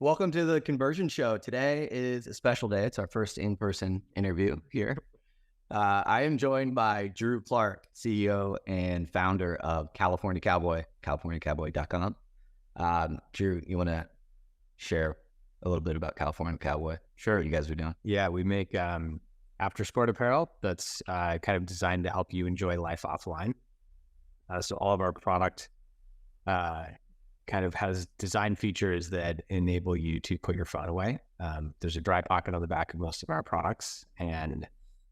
Welcome to the Conversion Show. Today is a special day. It's our first in-person interview here. I am joined by Drew Clark, CEO and founder of California Cowboy, CaliforniaCowboy.com. Drew, you want to share a little bit about California Cowboy? Sure. What you guys are doing? Yeah, we make after sport apparel that's kind of designed to help you enjoy life offline. So all of our product kind of has design features that enable you to put your phone away. There's a dry pocket on the back of most of our products, and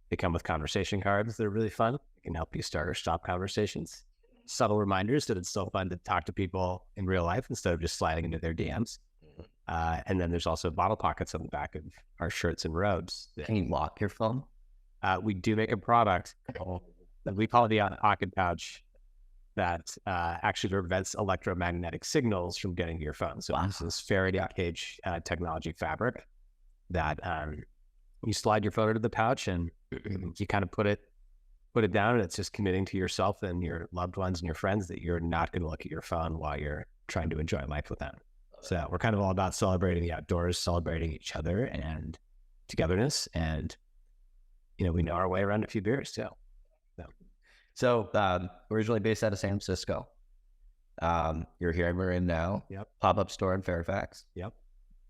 they come with conversation cards that are really fun. It can help you start or stop conversations. Subtle reminders that it's still fun to talk to people in real life instead of just sliding into their DMs. And then there's also bottle pockets on the back of our shirts and robes. Can you lock your phone? We do make a product that we call the pocket pouch that actually prevents electromagnetic signals from getting to your phone. So this is Faraday cage technology fabric that you slide your phone into the pouch and you kind of put it down, and it's just committing to yourself and your loved ones and your friends that you're not going to look at your phone while you're trying to enjoy life with them. So we're kind of all about celebrating the outdoors, celebrating each other and togetherness. And, you know, we know our way around a few beers too. So originally based out of San Francisco. You're here we're in now. Yep. Pop-up store in Fairfax. Yep.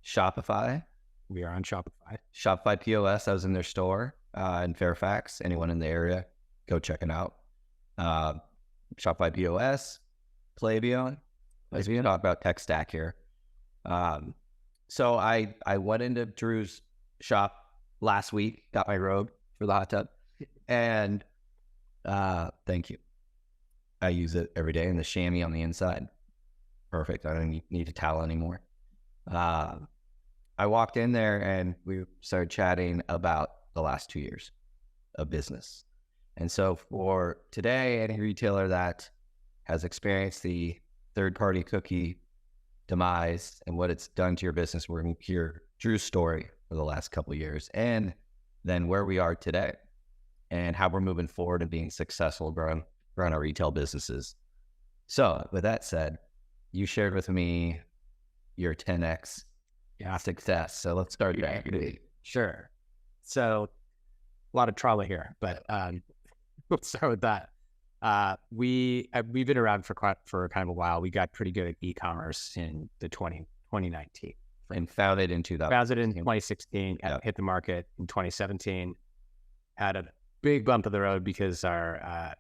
Shopify. We are on Shopify. Shopify POS. I was in their store in Fairfax. Anyone in the area, go check it out. Shopify POS, Klaviyo. Let's talk about tech stack here. So I went into Drew's shop last week, got my robe for the hot tub, and thank you. I use it every day, and the chamois on the inside, perfect. I don't need a towel anymore. I walked in there and we started chatting about the last 2 years of business. And so for today, any retailer that has experienced the third-party cookie demise and what it's done to your business, we're going to hear Drew's story for the last couple of years, and then where we are today and how we're moving forward and being successful growing our retail businesses. So with that said, you shared with me your 10X success. So let's start there. Sure. So a lot of trauma here, but let's start with that. We've been around for kind of a while. We got pretty good at e-commerce in the 2019. And founded in 2016, hit the market in 2017, had a big bump of the road because our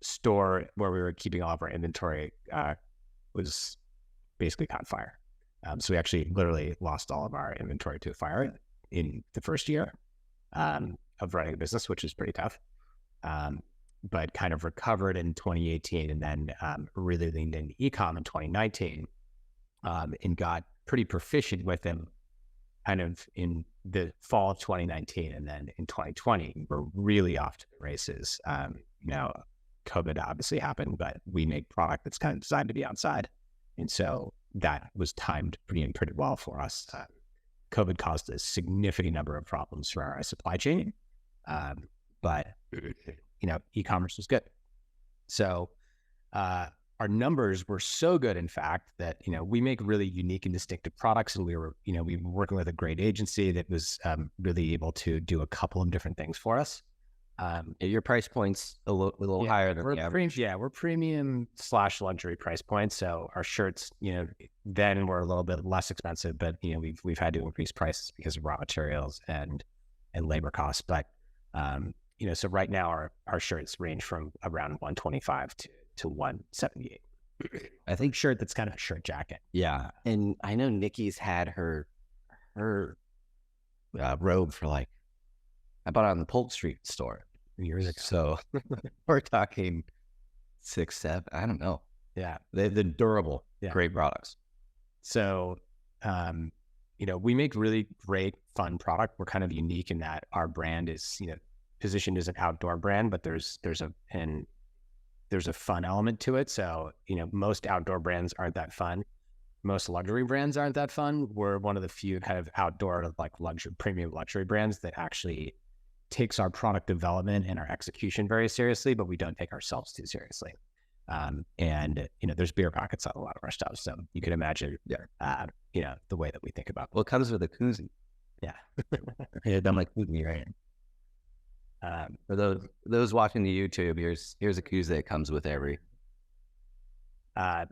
store where we were keeping all of our inventory was basically caught fire. So we actually literally lost all of our inventory to a fire in the first year of running a business, which is pretty tough. But kind of recovered in 2018 and then really leaned into Ecomm in 2019 and got pretty proficient with them kind of in the fall of 2019. And then in 2020, we're really off to the races. Now, COVID obviously happened, but we make product that's kind of designed to be outside. And so that was timed pretty well for us. COVID caused a significant number of problems for our supply chain. But you know, e-commerce was good. So our numbers were so good, in fact, that, you know, we make really unique and distinctive products. And we were working with a great agency that was really able to do a couple of different things for us. Your price point's a little higher than the average. We're premium / luxury price points. So our shirts, you know, then were a little bit less expensive, but, you know, we've had to increase prices because of raw materials and labor costs. But you know, so right now our shirts range from around $125 to $178. I think shirt that's kind of a shirt jacket. Yeah. And I know Nikki's had her robe for like, I bought it on the Polk Street store years ago. So we're talking 6, 7, I don't know. Yeah. They're durable, great products. So, you know, we make really great, fun product. We're kind of unique in that our brand is, you know, positioned as an outdoor brand, but there's a fun element to it. So, you know, most outdoor brands aren't that fun. Most luxury brands aren't that fun. We're one of the few kind of outdoor, like premium luxury brands that actually takes our product development and our execution very seriously, but we don't take ourselves too seriously. And, there's beer pockets on a lot of our stuff. So you can imagine, the way that we think about. Well, it comes with a koozie. Yeah. Yeah, I'm like koozie, right? For those watching the YouTube, here's a koozie that comes with every.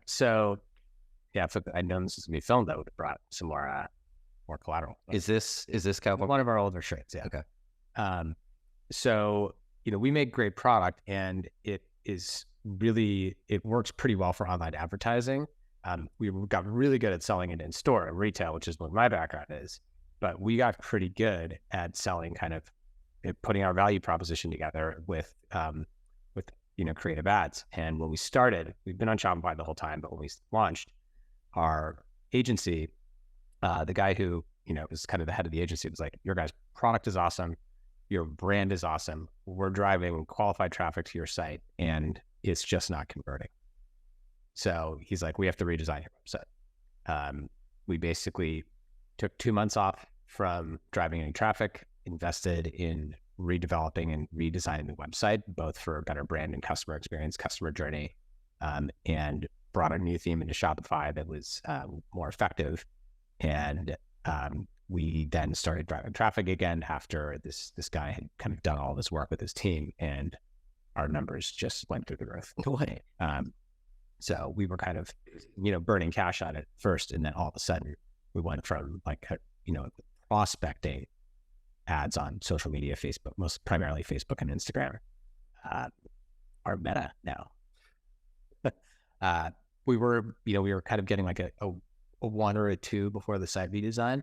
So yeah, if I know this is gonna be filmed, I would have brought some more collateral. Is this California? One of our older shirts? Yeah. Okay. So we make great product, and it works pretty well for online advertising. We got really good at selling it in store and retail, which is what my background is. But we got pretty good at selling, kind of putting our value proposition together with creative ads. And when we started, we've been on Shopify the whole time, but when we launched our agency, the guy who was kind of the head of the agency was like, "Your guys' product is awesome. Your brand is awesome. We're driving qualified traffic to your site, and it's just not converting." So he's like, "We have to redesign your website." We basically took 2 months off from driving any traffic, invested in redeveloping and redesigning the website, both for a better brand and customer experience, customer journey, and brought a new theme into Shopify that was more effective. And we then started driving traffic again after this guy had kind of done all this work with his team, and our numbers just went through the roof. So we were kind of, burning cash on it first, and then all of a sudden we went from prospecting ads on social media, Facebook, most primarily Facebook and Instagram, our meta now. We were kind of getting like a 1 or a 2 before the site redesign.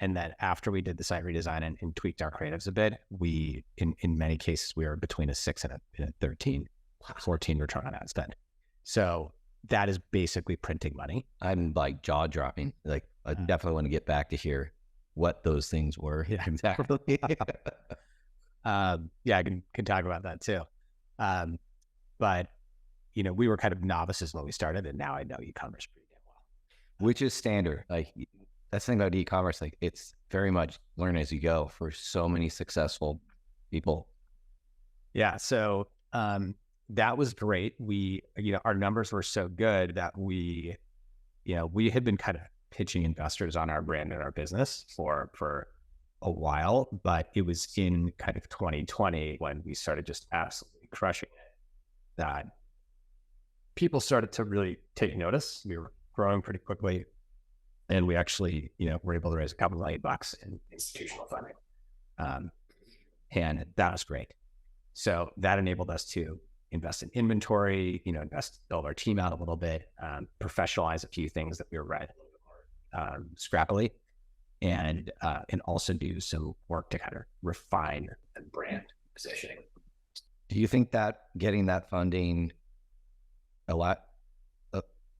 And then after we did the site redesign and tweaked our creatives a bit, we, in many cases, we were between a 6 and a 13, 14 return on ad spend. So that is basically printing money. I'm like jaw dropping. Like, I definitely want to get back to hear what those things were. Yeah, exactly. Yeah, I can talk about that too. But we were kind of novices when we started, and now I know e-commerce pretty damn well. Which is standard. Like, that's the thing about e-commerce. Like, it's very much learn as you go for so many successful people. Yeah. So that was great. We, our numbers were so good that we had been kind of pitching investors on our brand and our business for a while, but it was in kind of 2020 when we started just absolutely crushing it that people started to really take notice. We were growing pretty quickly, and we actually, were able to raise a couple $1 million in institutional funding. And that was great. So that enabled us to invest in inventory, build our team out a little bit, professionalize a few things that we were running scrappily, and also do some work to kind of refine the brand positioning. Do you think that getting that funding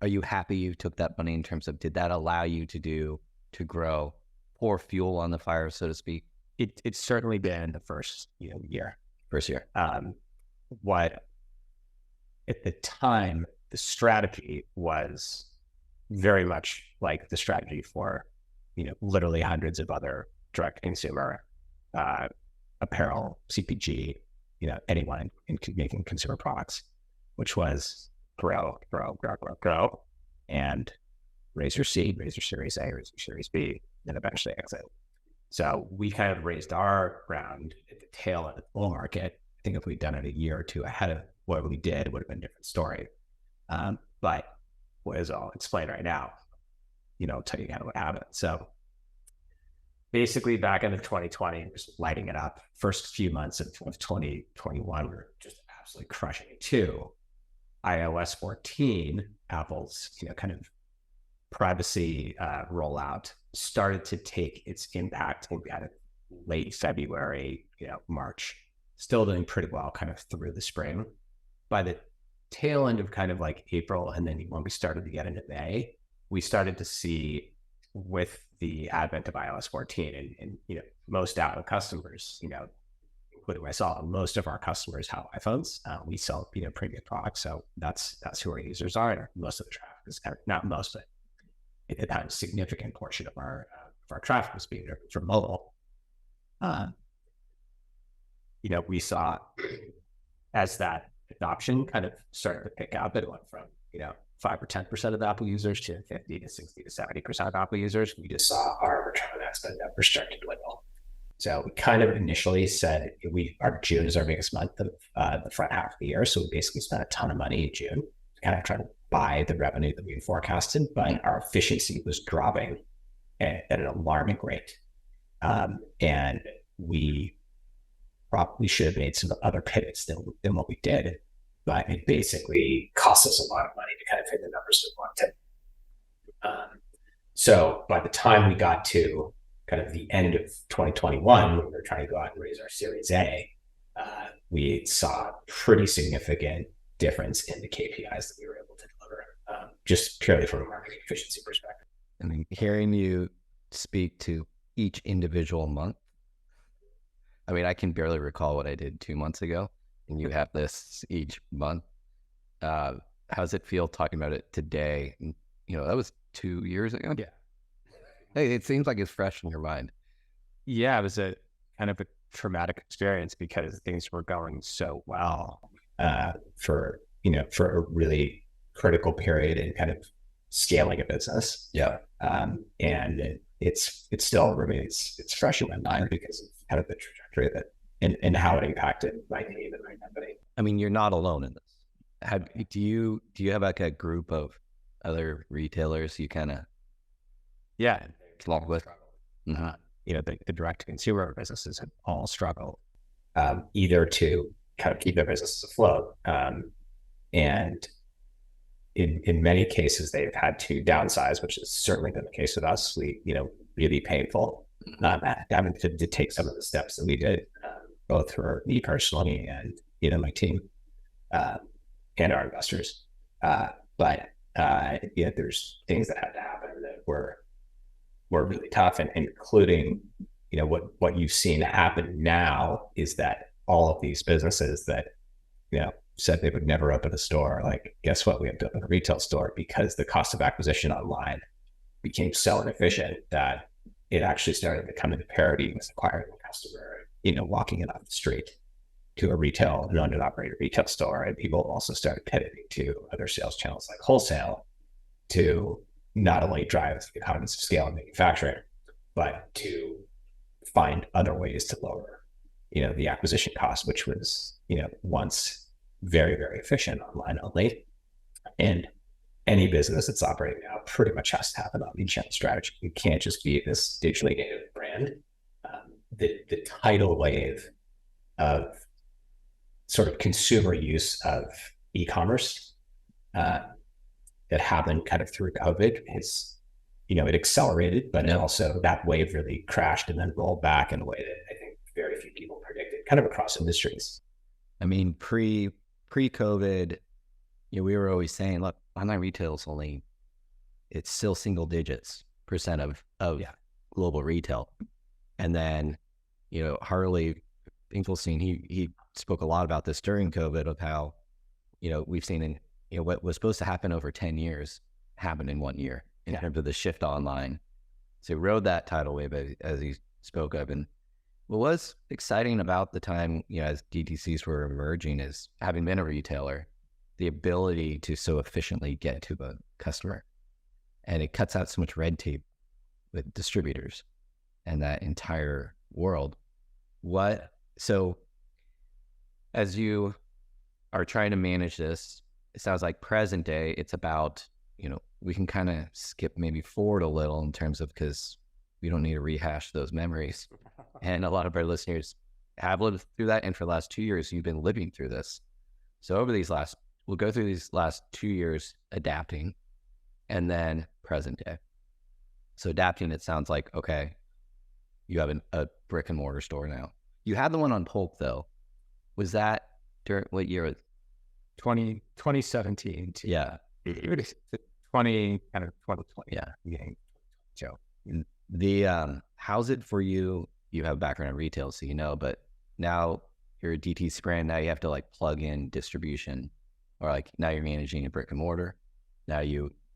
are you happy you took that money in terms of, did that allow you to grow, pour fuel on the fire, so to speak? It's certainly been the first year. What at the time, the strategy was very much like the strategy for, literally hundreds of other direct consumer, apparel, CPG, anyone in making consumer products, which was grow, and raise your seed, raise your Series A, raise your Series B, and eventually exit. So we kind of raised our round at the tail end of the bull market. I think if we'd done it a year or two ahead of what we did, it would have been a different story. But as I'll explain right now, I'll tell you kind of what happened. So basically back into 2020, we're just lighting it up. First few months of 2021, we were just absolutely crushing it too. iOS 14, Apple's, kind of privacy rollout started to take its impact. We got it late February, March, still doing pretty well kind of through the spring. By the tail end of kind of like April, and then when we started to get into May, we started to see, with the advent of iOS 14 and most Apple customers, including myself, most of our customers have iPhones. We sell, premium products. So that's who our users are. And most of the traffic is, not most, but it had a significant portion of our traffic was being driven from mobile. We saw as that adoption kind of started to pick up. It went from, 5 or 10% of Apple users to 50 to 60 to 70% of Apple users. We just saw our return on ad spend numbers start to dwindle. So we kind of initially said our June is our biggest month of the front half of the year. So we basically spent a ton of money in June to kind of try to buy the revenue that we had forecasted, but our efficiency was dropping at an alarming rate. And we probably should have made some other pivots than what we did, but it basically cost us a lot of money to kind of hit the numbers we wanted. So by the time we got to kind of the end of 2021, when we were trying to go out and raise our Series A, we saw a pretty significant difference in the KPIs that we were able to deliver, just purely from a marketing efficiency perspective. I mean, hearing you speak to each individual month, I mean, I can barely recall what I did 2 months ago, and you have this each month. How does it feel talking about it today? That was 2 years ago. Yeah. Hey, it seems like it's fresh in your mind. Yeah, it was a kind of a traumatic experience because things were going so well for a really critical period in kind of scaling a business. Yeah. And it's still remains, it's fresh in my mind because of kind of the trajectory and how it impacted my team and my company. I mean, you're not alone in this. Do you have like a group of other retailers you kind of along with? Mm-hmm. The direct to consumer businesses have all struggled either to kind of keep their businesses afloat, and in many cases they've had to downsize, which has certainly been the case with us. We really painful having to take some of the steps that we did, both for me personally and my team and our investors. But there's things that had to happen that were really tough, and including what you've seen happen now is that all of these businesses that said they would never open a store, like, guess what, we have to open a retail store because the cost of acquisition online became so inefficient that it actually started to come into parity with acquiring a customer, walking in off the street to a retail, an owned and operated retail store. And people also started pivoting to other sales channels like wholesale to not only drive economies of scale in manufacturing, but to find other ways to lower, the acquisition cost, which was, once very, very efficient online only. And any business that's operating now pretty much has to have an omnichannel strategy. You can't just be this digitally native brand. The tidal wave of sort of consumer use of e-commerce that happened kind of through COVID is, it accelerated, but also that wave really crashed and then rolled back in a way that I think very few people predicted, kind of across industries. I mean, pre-COVID, we were always saying, look, online retail is it's still single digits % of global retail. And then, Harley Finkelstein, he spoke a lot about this during COVID of how, we've seen what was supposed to happen over 10 years happened in 1 year in terms of the shift online. So he rode that tidal wave as he spoke of. And what was exciting about the time, as DTCs were emerging, is having been a retailer, the ability to so efficiently get to the customer. And it cuts out so much red tape with distributors and that entire world. So as you are trying to manage this, it sounds like present day, it's about, we can kind of skip maybe forward a little in terms of, because we don't need to rehash those memories. And a lot of our listeners have lived through that. And for the last 2 years, you've been living through this. So we'll go through these last 2 years adapting, and then present day. So adapting, it sounds like, okay, you have a brick and mortar store now. You had the one on Polk though. Was that during what year? 2017. Yeah. 2020. Yeah. So how's it for you? You have a background in retail, so but now you're a DTC brand. Now you have to plug in distribution, or now you're managing a brick and mortar. Now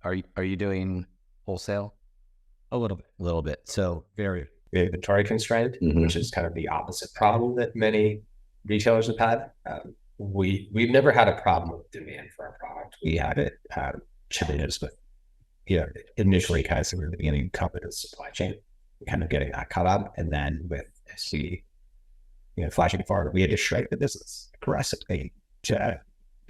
are you doing wholesale? A little bit. So very inventory constrained, which is kind of the opposite problem that many retailers have had. we've never had a problem with demand for our product. We had it challenges with, initially kind of in the beginning, covered the supply chain, kind of getting that caught up, and then with SC, flashing forward, we had to shrink the business aggressively to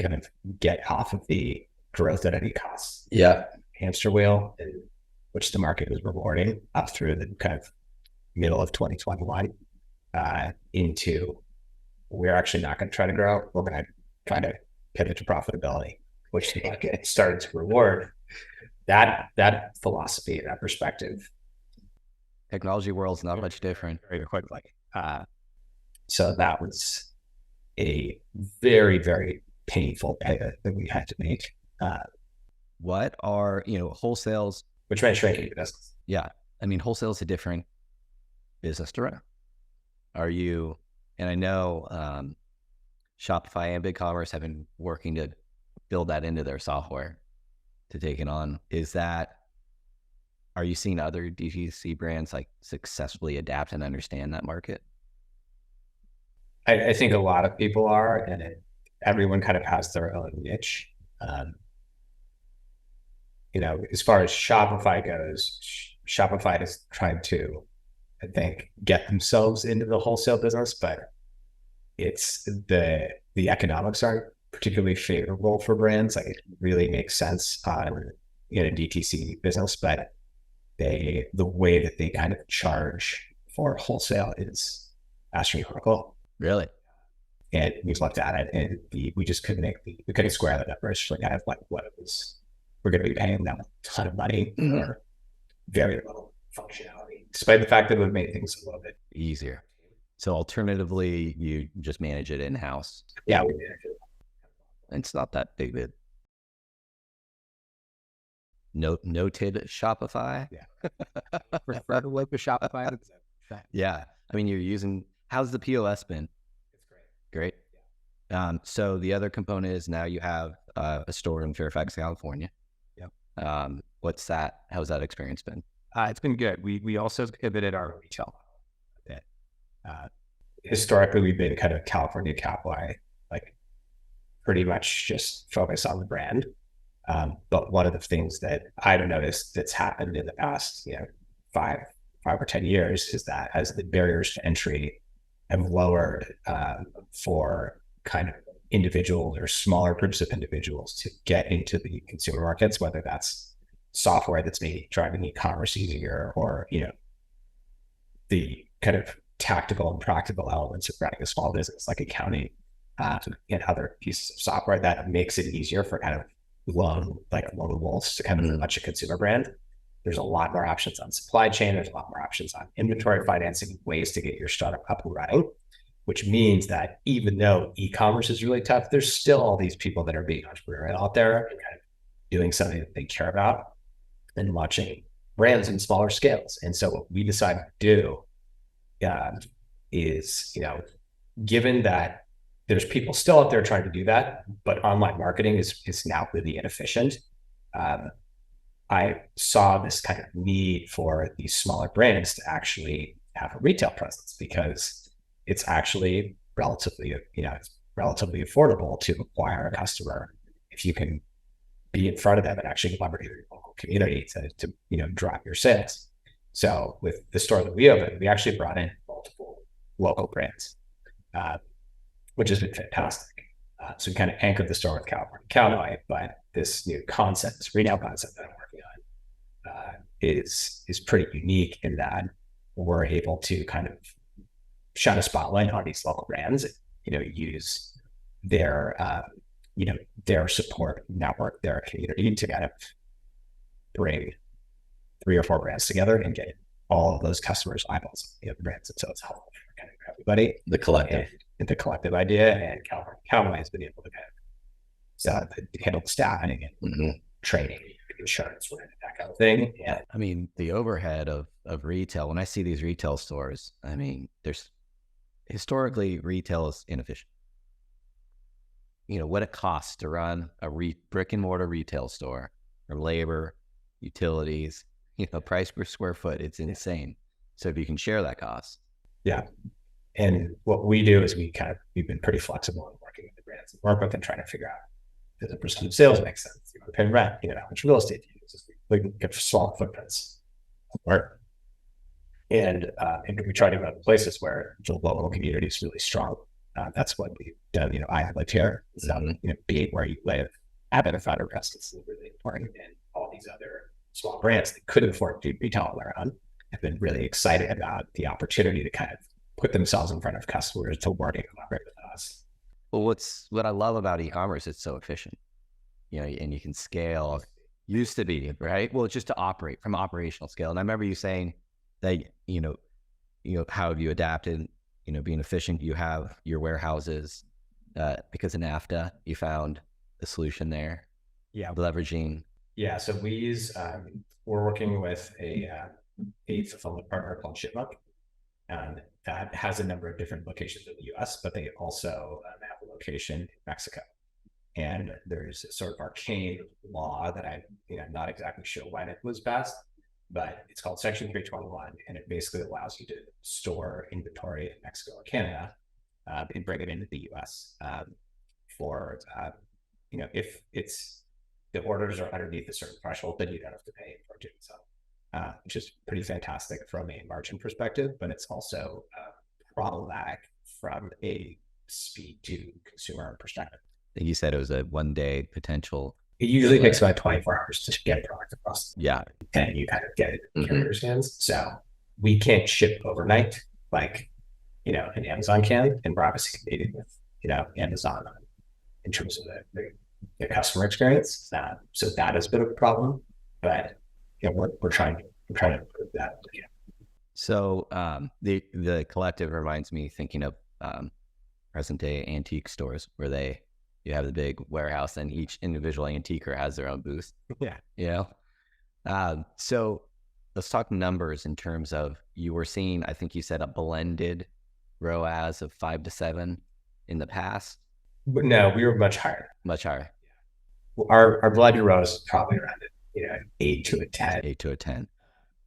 kind of get off of the growth at any cost. Yeah. Hamster wheel, which the market was rewarding up through the kind of middle of 2021 into we're actually not going to try to grow. We're going to try to pivot to profitability, which the market started to reward. That philosophy, that perspective. Technology world's not much different. Very quickly. So that was a very, very painful pivot that we had to make. What are, wholesales? Which meant shrinking the business. Yeah. I mean, wholesale is a different business to run. And I know Shopify and BigCommerce have been working to build that into their software to take it on. Are you seeing other DTC brands like successfully adapt and understand that market? I think a lot of people are, and everyone kind of has their own niche. As far as Shopify goes, Shopify has tried to, I think, get themselves into the wholesale business, but it's the economics aren't particularly favorable for brands. Like, it really makes sense in a DTC business, but the way that they kind of charge for wholesale is astronomical. Really? And we've looked at it, and we just couldn't square the numbers for kind of like what it was. We're going to be paying them a ton of money for very little functionality, despite the fact that we've made things a little bit easier. So alternatively, you just manage it in-house. Yeah, we manage it. It's not that big. Noted Shopify. Yeah. Prefer with Shopify. Yeah. I mean, how's the POS been? It's Great. Yeah. So the other component is now you have a store in Fairfax, California. Yep. How's that experience been? It's been good. We also pivoted our retail a bit. Historically, we've been kind of California Cowboy, like pretty much just focus on the brand. But one of the things that I've noticed that's happened in the past, 5 or 10 years is that as the barriers to entry have lowered for kind of individuals or smaller groups of individuals to get into the consumer markets, whether that's software that's maybe driving e-commerce easier or, the kind of tactical and practical elements of running a small business like accounting and other pieces of software that makes it easier for kind of lone wolves to kind of launch a consumer brand. There's a lot more options on supply chain. There's a lot more options on inventory financing, ways to get your startup up and running, which means that even though e-commerce is really tough, there's still all these people that are being entrepreneurial out there and kind of doing something that they care about and launching brands in smaller scales. And so what we decided to do is, given that there's people still out there trying to do that, but online marketing is now really inefficient. I saw this kind of need for these smaller brands to actually have a retail presence because it's actually relatively affordable to acquire a customer if you can be in front of them and actually leverage your local community to drive your sales. So with the store that we opened, we actually brought in multiple local brands, which has been fantastic. So we kind of anchored the store with California Cowboy, but this new concept, this retail concept that I'm working on, is pretty unique in that we're able to kind of shine a spotlight on these local brands, use their support network, their community to kind of bring 3 or 4 brands together and get all of those customers' eyeballs on the brands. And so it's helpful for kind of everybody. The collective. And the collective idea, and California Cowboy has been able to kind of handle the staffing and training, insurance, that kind of thing. Yeah. I mean, the overhead of retail, when I see these retail stores, I mean, historically, retail is inefficient. What it costs to run a brick and mortar retail store, or labor, utilities, price per square foot, it's insane. So if you can share that cost. Yeah. And what we do is we've been pretty flexible in working with the brands and work with and trying to figure out, does a percent of sales make sense? You want to pay rent, how much real estate do you use? We can get small footprints. Work. And we try to go to places where the local community is really strong. That's what we've done. I have lived here. So, being where you live, having a founder rest is really important. And all these other small brands that couldn't afford to do retail on their own have been really excited about the opportunity to kind of put themselves in front of customers to work and collaborate with us. Well, what I love about e-commerce, it's so efficient, and you can scale. Used to be, right? Well, just to operate from operational scale. And I remember you saying that, how have you adapted, being efficient? You have your warehouses, because of NAFTA, you found a solution there. Yeah. Leveraging. Yeah. So we use, we're working with a fulfillment partner called Shipmunk. That has a number of different locations in the US, but they also have a location in Mexico. And there's a sort of arcane law that I'm not exactly sure when it was passed, but it's called Section 321, and it basically allows you to store inventory in Mexico or Canada and bring it into the US for, if the orders are underneath a certain threshold, then you don't have to pay for doing so, which is pretty fantastic from a margin perspective, but it's also problematic from a speed to consumer perspective. I think you said it was a 1 day potential. It usually takes about 24 hours to get a product across. Yeah. And you kind of get it in carrier's hands. So we can't ship overnight like, an Amazon can. And we're obviously competing with, Amazon in terms of the customer experience. So that has been a problem. But we're trying to improve that. Yeah. So the collective reminds me thinking of present day antique stores where you have the big warehouse and each individual antiquer has their own booth. Yeah. So let's talk numbers in terms of, you were seeing, I think you said a blended ROAS of 5 to 7 in the past. But no, we were much higher. Much higher. Our blended ROAS is probably around 8 to a 10. 8 to a 10.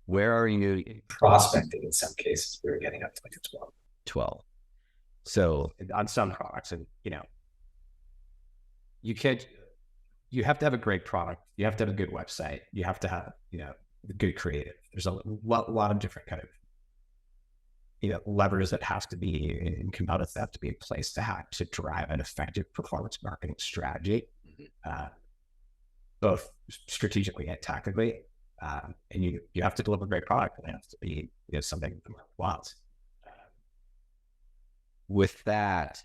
Where are you? Prospecting in some cases, we were getting up to like a 12. 12. So on some products, and you have to have a great product. You have to have a good website. You have to have, good creative. There's a lot of different kind of, levers that have to be and components that have to be in place to drive an effective performance marketing strategy, both strategically and tactically. And you have to deliver a great product, and it has to be something the market wants. With that,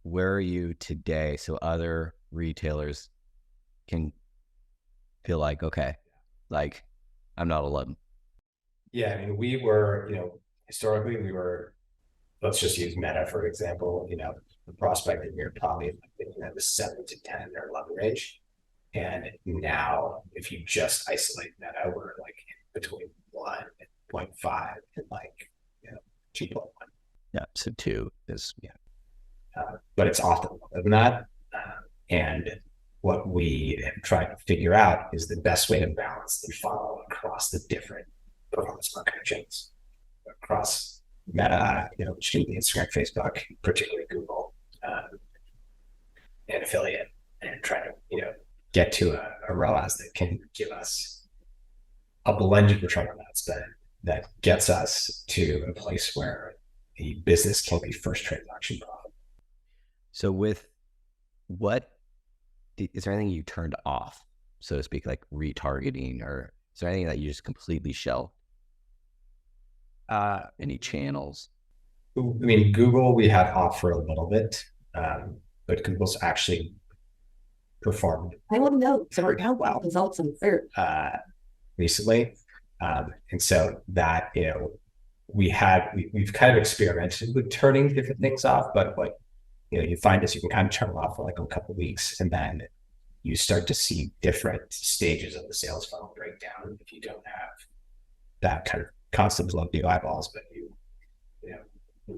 where are you today? So other retailers can feel like, okay, like I'm not alone. Yeah, I mean, we were, historically we were, let's just use Meta for example. The prospecting we were probably the 7 to 10 or 11 range, and now if you just isolate Meta, we're like between 1 and 0.5 and 2.1. Yeah, so 2 is but it's often lower than that. And what we have tried to figure out is the best way to balance the funnel across the different performance marketing channels, across Meta, which can be Instagram, Facebook, particularly Google, and affiliate, and try to, get to a ROAS that can give us a blended return on ad spend that gets us to a place where the business can be first transaction profit. So with is there anything you turned off, so to speak, like retargeting, or is there anything that you just completely shelved? Any channels? I mean, Google we had off for a little bit, but Google's actually performed. I want to know some how well results in fair Recently, and so that we've kind of experimented with turning different things off, but what you find is you can kind of turn them off for like a couple of weeks, and then you start to see different stages of the sales funnel break down if you don't have that kind of constant flow of new eyeballs. But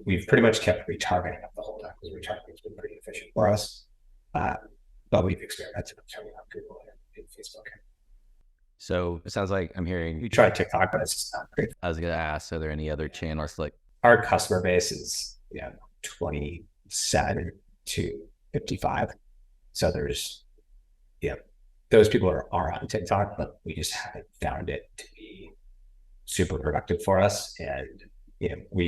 we've pretty much kept retargeting up the whole time, because retargeting has been pretty efficient for us. But we've experimented with turning off Google and Facebook. So it sounds like I'm hearing we tried TikTok, but it's just not great. I was going to ask, are there any other channels like our customer base is 27 to 55. So there's those people are on TikTok, but we just haven't found it to be super productive for us. And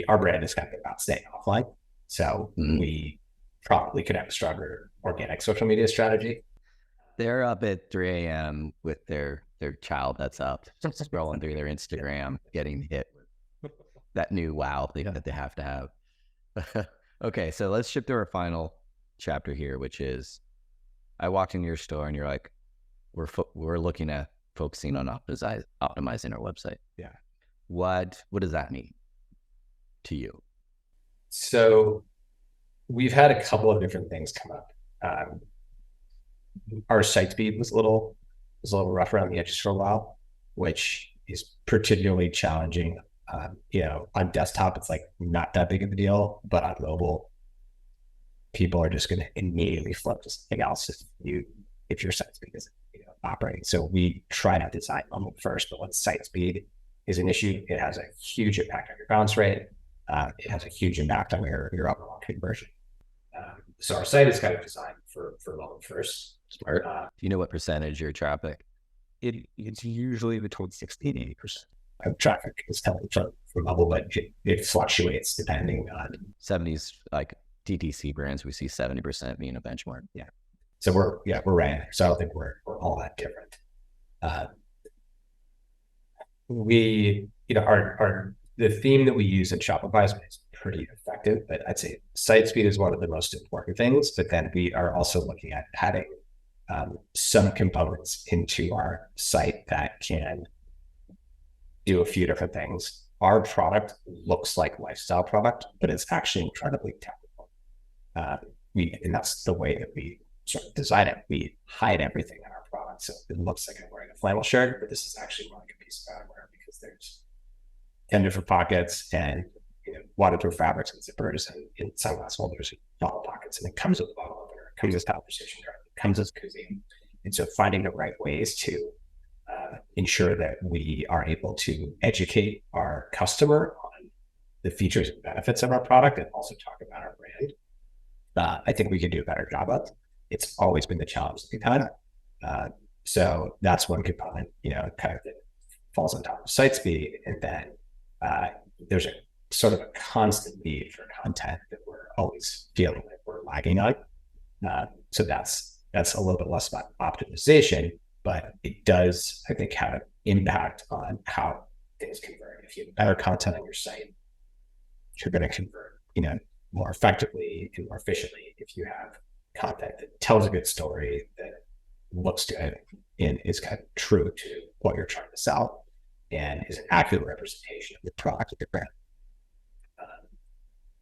our brand is kind of about staying offline. So we probably could have a stronger organic social media strategy. They're up at 3 a.m. with their child that's up, scrolling through their Instagram, getting hit with that new wow thing that they have to have. Okay, so let's shift to our final chapter here, which is I walked into your store and you're like, we're looking at focusing on optimizing our website. Yeah. What does that mean to you? So we've had a couple of different things come up. Our site speed was a little rough around the edges for a while, which is particularly challenging. On desktop, it's like not that big of a deal, but on mobile, people are just going to immediately flip to something else if your site speed isn't operating. So we try to design mobile first, but when site speed is an issue, it has a huge impact on your bounce rate. It has a huge impact on your overall conversion. So our site is kind of designed for mobile first. Smart. Do you know what percentage your traffic? It's usually between 60 and 80% of traffic is coming from mobile, but it fluctuates depending on 70s, like DTC brands. We see 70% being a benchmark. Yeah. So we're right. So I don't think we're all that different. The theme that we use in Shopify is pretty effective, but I'd say site speed is one of the most important things. But then we are also looking at adding some components into our site that can do a few different things. Our product looks like lifestyle product, but it's actually incredibly technical. And that's the way that we sort of design it. We hide everything in our product, so it looks like I'm wearing a flannel shirt, but this is actually more like a piece of outerwear because there's 10 different pockets and waterproof fabrics and zippers and in sunglass holders and bottle pockets, and it comes with a bottle opener, it comes with conversation card, it comes with koozie. And so finding the right ways to ensure that we are able to educate our customer on the features and benefits of our product and also talk about our brand, I think we can do a better job of. It's always been the challenge that we've had. So that's one component, kind of that falls on top of site speed. And then there's a sort of a constant need for content that we're always feeling like we're lagging on. So that's a little bit less about optimization, but it does, I think, have an impact on how things convert. If you have better content on your site, you're going to convert, more effectively and more efficiently. If you have content that tells a good story, that looks good and is kind of true to what you're trying to sell and is an accurate representation of the product of your brand.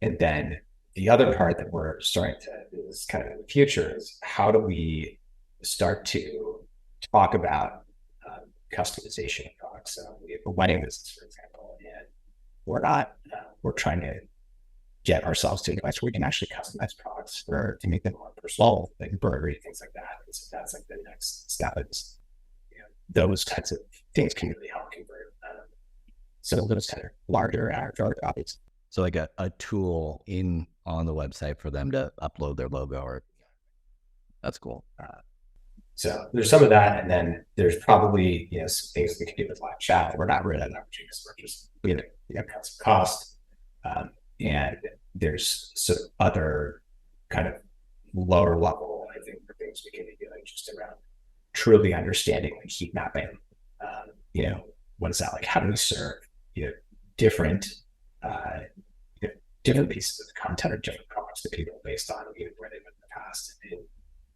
And then the other part that we're starting to is kind of in the future is how do we start to talk about customization of products? So we have a wedding business, for example, and we're trying to get ourselves to a place where we can actually customize products to make them more personal, like embroidery, things like that. And so that's like the next step. Is those kinds of things can really help convert. So those kind of larger objects. So like a tool on the website for them to upload their logo, or that's cool. So there's some of that, and then there's probably some things we can do with live chat. We're not really at an opportunity because we're just cut some cost, and there's some other kind of lower level, I think, for things we can be doing just around truly understanding like heat mapping. What is that like? How do we serve different different pieces of content or different products to people based on where they've been in the past in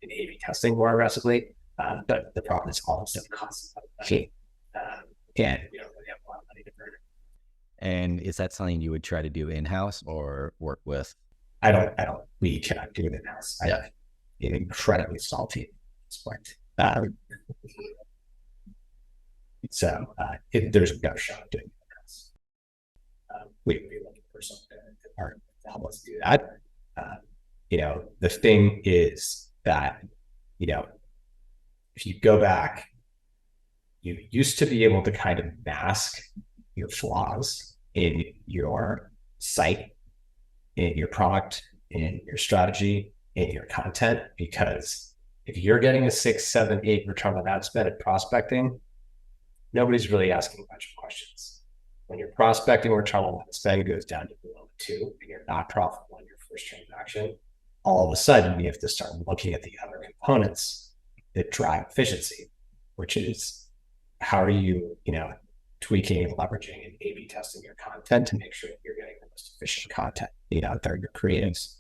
A/B testing more aggressively. But the problem is all stuff costs money. And we don't really have a lot of money to burn. And is that something you would try to do in-house or work with? We cannot do it in-house. I have an incredibly salty at this point. So there's no shot at doing it in-house. We would be looking for something to help us do that. The thing is that, if you go back, you used to be able to kind of mask your flaws in your site, in your product, in your strategy, in your content, because if you're getting a 6, 7, 8 return on ad spend at prospecting, nobody's really asking a bunch of questions. When your prospecting return on ad spend goes down to below 2 and you're not profitable in your first transaction, all of a sudden you have to start looking at the other components that drive efficiency, which is how are you, tweaking and leveraging and A/B testing your content to make sure that you're getting the most efficient content out there, your creatives.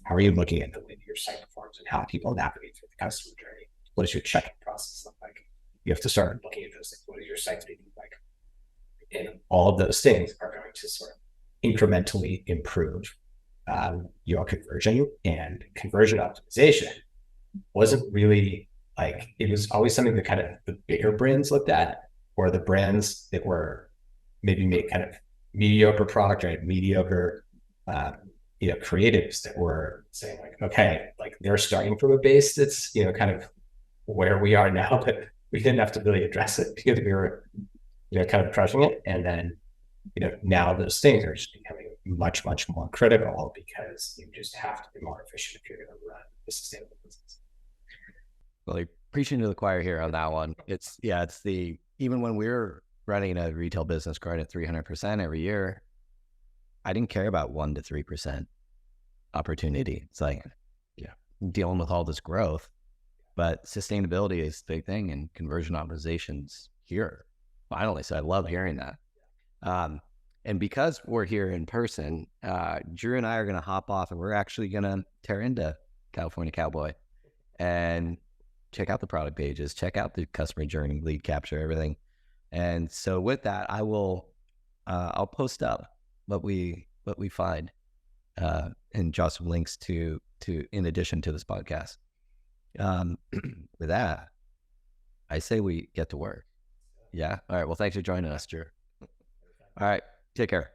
How are you looking at the way that your site performs and how people navigate through the customer journey? What does your checking process look like? You have to start looking at those things. What does your site speed look like? And all of those things are going to sort of incrementally improve your conversion. And conversion optimization wasn't really like, it was always something that kind of the bigger brands looked at, or the brands that were maybe make kind of mediocre product, right? Mediocre, creatives that were saying like, okay, like they're starting from a base that's, kind of where we are now, but we didn't have to really address it because we were, kind of crushing it. And then, now those things are just becoming much, much more critical because you just have to be more efficient if you're going to run a sustainable business. Well, you're preaching to the choir here on that one. It's even when we were running a retail business growing at 300% every year, I didn't care about 1 to 3% opportunity. It's like, dealing with all this growth, but sustainability is the big thing, and conversion optimization's here finally. So I love hearing that. And because we're here in person, Drew and I are going to hop off, and we're actually going to tear into California Cowboy and check out the product pages, check out the customer journey, lead capture, everything. And so with that, I'll post up what we find, and draw some links to in addition to this podcast. With that, I say we get to work. Yeah. All right. Well, thanks for joining us, Drew. All right. Take care.